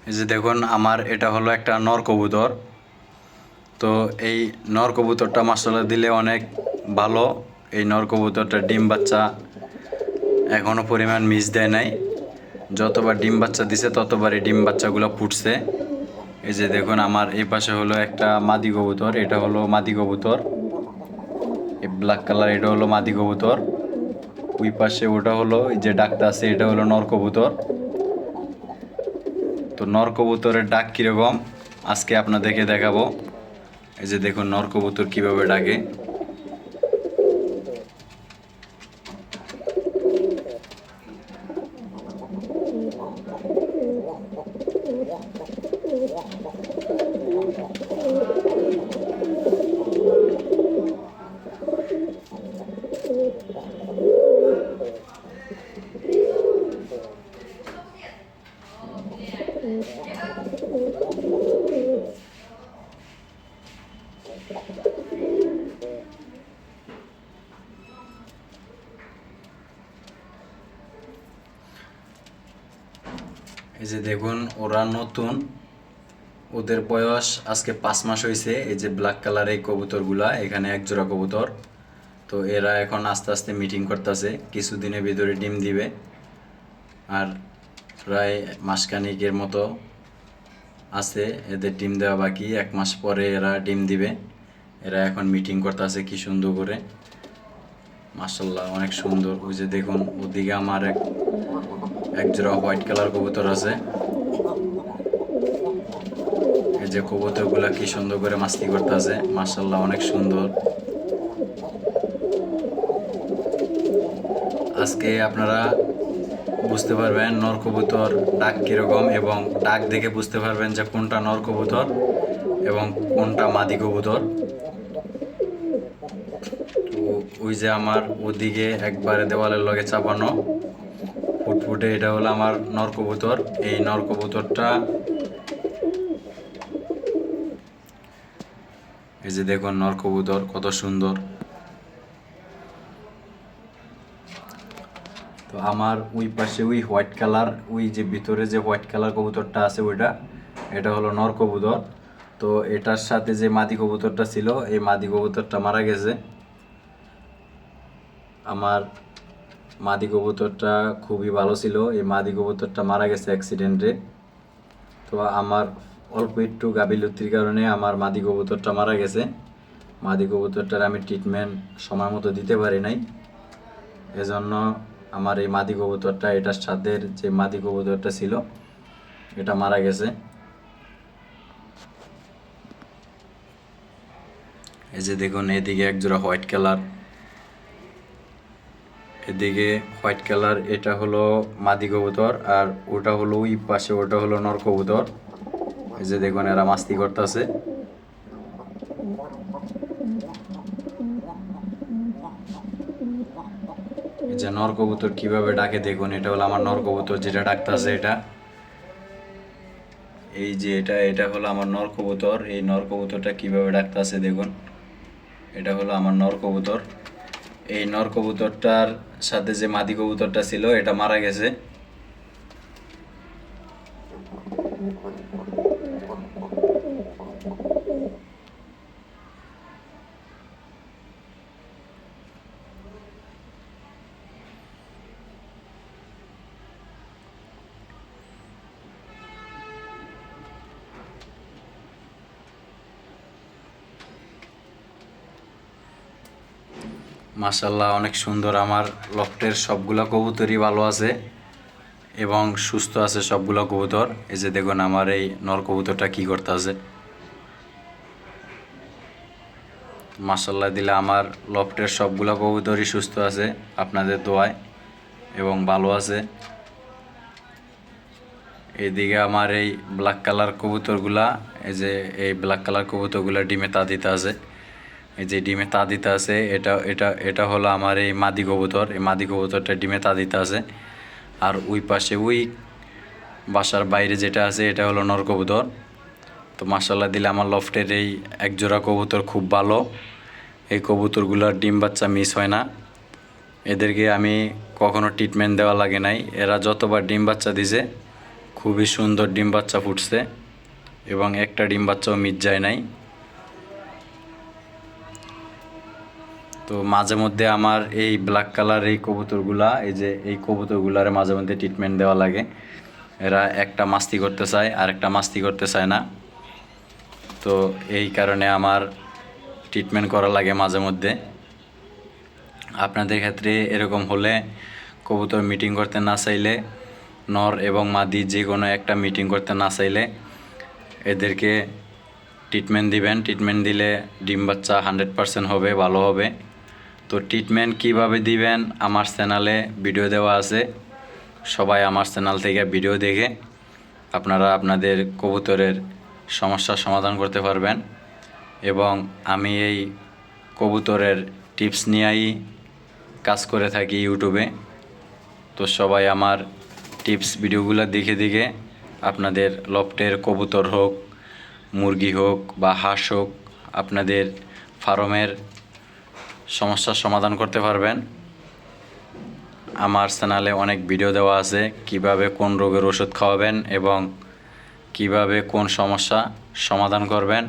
এই যে দেখুন আমার এটা হলো একটা নর কবুতর। তো এই নর কবুতরটা মাশাআল্লাহ দিলে অনেক ভালো। এই নর কবুতরটা ডিম বাচ্চা এখনো পরিমাণ মিস দেয় নাই। যতবার ডিম বাচ্চা দিছে ততবারই ডিম বাচ্চাগুলো ফুটছে। এই যে দেখুন আমার এই পাশে হলো একটা মাদি কবুতর, এটা হলো মাদি কবুতর। এই ব্ল্যাক কালার এটা হলো মাদি কবুতর। ওই পাশে ওটা হলো এই যে ডাকটা আছে এটা হলো নর কবুতর। তো নর কবুতরের ডাক কীরকম আজকে আপনাদেরকে দেখাবো। এই যে দেখুন নর কবুতর কীভাবে ডাকে। এই যে দেখুন ওরা নতুন, ওদের বয়স আজকে 5 মাস হয়েছে। এই যে ব্ল্যাক কালার এই কবুতরগুলা, এখানে এক জোড়া কবুতর। তো এরা এখন আস্তে আস্তে মিটিং করতেছে, কিছুদিনের ভিতরে ডিম দিবে। আর প্রায় মাসখানিকের মতো আছে এদের ডিম দেওয়া বাকি, 1 মাস পরে এরা ডিম দিবে। এরা এখন মিটিং করতেছে কি সুন্দর করে, মাশাআল্লাহ অনেক সুন্দর। ওই যে দেখুন ওদিকে আমার এক জোড়া হোয়াইট কালার কবুতর আছে। এই যে কবুতরগুলা কি সুন্দর করে মাস্তি করতেছে, মাশাআল্লাহ অনেক সুন্দর। আজকে আপনারা বুঝতে পারবেন নর কবুতর ডাক কীরকম, এবং ডাক দেখে বুঝতে পারবেন যে কোনটা নর কবুতর এবং কোনটা মাদি কবুতর। তো ওই যে আমার ওদিকে একবারে দেওয়ালের লগে চাপানো ফুটফুটে, এটা হলো আমার নর কবুতর। এই নর কবুতরটা এই যে দেখুন নর কবুতর কত সুন্দর। তো আমার ওই পাশে ওই হোয়াইট কালার, ওই যে ভিতরে যে হোয়াইট কালার কবুতরটা আছে ওইটা, এটা হলো নর কবুতর। তো এটার সাথে যে মাদি কবুতরটা ছিল, এই মাদি কবুতরটা মারা গেছে। আমার মাদি কবুতরটা খুবই ভালো ছিল, এই মাদি কবুতরটা মারা গেছে অ্যাক্সিডেন্টে। তো আমার অল্প একটু গাফিলতির কারণে আমার মাদি কবুতরটা মারা গেছে। মাদি কবুতরটার আমি ট্রিটমেন্ট সময় মতো দিতে পারি নাই, এজন্য আমার এই মাদি কবুতরটা, এটার সাথে যে মাদি কবুতরটা ছিল এটা মারা গেছে। এই যে দেখুন এদিকে এক জোড়া হোয়াইট কালার, এদিকে হোয়াইট কালার, এটা হলো মাদি কবুতর। আর ওটা হলো ওই পাশে, ওটা হলো নর কবুতর। এই যে দেখুন এরা মাস্তি করতেছে। এই যে নর কবুতর কিভাবে ডাকে দেখুন, এটা হলো আমার নর কবুতর যেটা ডাকতেছে এটা। এই যে এটা হলো আমার নর কবুতর। এই নর কবুতরটা কিভাবে ডাকতেছে দেখুন, এটা হলো আমার নর কবুতর। এই নর কবুতরটার সাথে যে মাদি কবুতরটা ছিল এটা মারা গেছে। মাশাআল্লাহ অনেক সুন্দর। আমার লফটের সবগুলা কবুতরই ভালো আছে এবং সুস্থ আছে সবগুলো কবুতর। এই যে দেখুন আমার এই নর কবুতরটা কি করতে আছে, মাশাআল্লাহ দিলে আমার লফটের সবগুলো কবুতরই সুস্থ আছে আপনাদের দোয়ায় এবং ভালো আছে। এইদিকে আমার এই ব্ল্যাক কালার কবুতরগুলা, এই যে এই ব্ল্যাক কালার কবুতরগুলা ডিমে তা দিতে আছে। এই যে ডিমে তা দিতে আছে, এটা এটা এটা হলো আমার এই মাদি কবুতর। এই মাদি কবুতরটা ডিমে তা দিতে আছে। আর ওই পাশে ওই বাসার বাইরে যেটা আছে এটা হলো নর কবুতর। তো মাশাআল্লাহ দিলে আমার লফটের এই এক জোড়া কবুতর খুব ভালো। এই কবুতরগুলোর ডিম বাচ্চা মিস হয় না, এদেরকে আমি কখনো ট্রিটমেন্ট দেওয়া লাগে নাই। এরা যতবার ডিম বাচ্চা দিছে খুবই সুন্দর ডিম বাচ্চা ফুটছে এবং একটা ডিম বাচ্চাও মিস যায় নাই। তো মাঝে মধ্যে আমার এই ব্ল্যাক কালার এই কবুতরগুলা, এই যে এই কবুতরগুলারে মাঝে মধ্যে ট্রিটমেন্ট দেওয়া লাগে। এরা একটা মাস্তি করতে চায় আর একটা মাস্তি করতে চায় না, তো এই কারণে আমার ট্রিটমেন্ট করা লাগে মাঝে মধ্যে। আপনাদের ক্ষেত্রে এরকম হলে কবুতর মিটিং করতে না চাইলে, নর এবং মাদি যে কোনো একটা মিটিং করতে না চাইলে এদেরকে ট্রিটমেন্ট দিবেন। ট্রিটমেন্ট দিলে ডিম বাচ্চা 100% হবে, ভালো হবে। তো ট্রিটমেন্ট কিভাবে দিবেন আমার চ্যানেলে ভিডিও দেওয়া আছে, সবাই আমার চ্যানেল থেকে ভিডিও দেখে আপনারা আপনাদের কবুতরের সমস্যার সমাধান করতে পারবেন। এবং আমি এই কবুতরের টিপস নিয়েই কাজ করে থাকি ইউটিউবে। তো সবাই আমার টিপস ভিডিওগুলো দেখে দেখে আপনাদের লফটের কবুতর হোক, মুরগি হোক বা হাঁস হোক, আপনাদের ফার্মের সমস্যার সমাধান করতে পারবেন। আমার চ্যানেলে অনেক ভিডিও দেওয়া আছে কিভাবে কোন রোগের ওষুধ খাওয়াবেন এবং কিভাবে কোন সমস্যা সমাধান করবেন,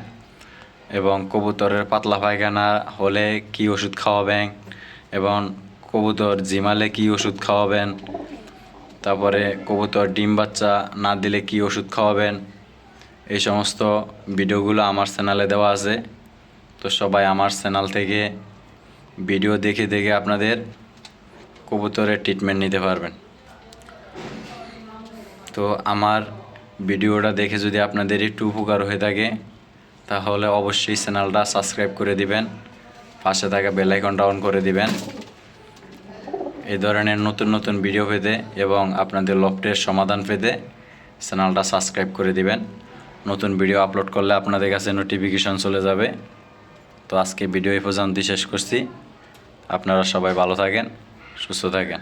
এবং কবুতরের পাতলা পায়খানা হলে কি ওষুধ খাওয়াবেন, এবং কবুতর জিমালে কি ওষুধ খাওয়াবেন, তারপরে কবুতর ডিম বাচ্চা না দিলে কি ওষুধ খাওয়াবেন, এই সমস্ত ভিডিওগুলো আমার চ্যানেলে দেওয়া আছে। তো সবাই আমার চ্যানেল থেকে ভিডিও দেখে দেখে আপনাদের কবুতরের ট্রিটমেন্ট নিতে পারবেন। তো আমার ভিডিওটা দেখে যদি আপনাদের একটু উপকার হয়ে থাকে তাহলে অবশ্যই চ্যানেলটা সাবস্ক্রাইব করে দিবেন, পাশে থাকা বেল আইকনটা অন করে দিবেন এই ধরনের নতুন নতুন ভিডিও পেতে, এবং আপনাদের লফটের সমাধান পেতে চ্যানেলটা সাবস্ক্রাইব করে দিবেন। নতুন ভিডিও আপলোড করলে আপনাদের কাছে নোটিফিকেশন চলে যাবে। তো আজকে ভিডিও এই পর্যন্তই শেষ করছি। আপনারা সবাই ভালো থাকেন, সুস্থ থাকেন।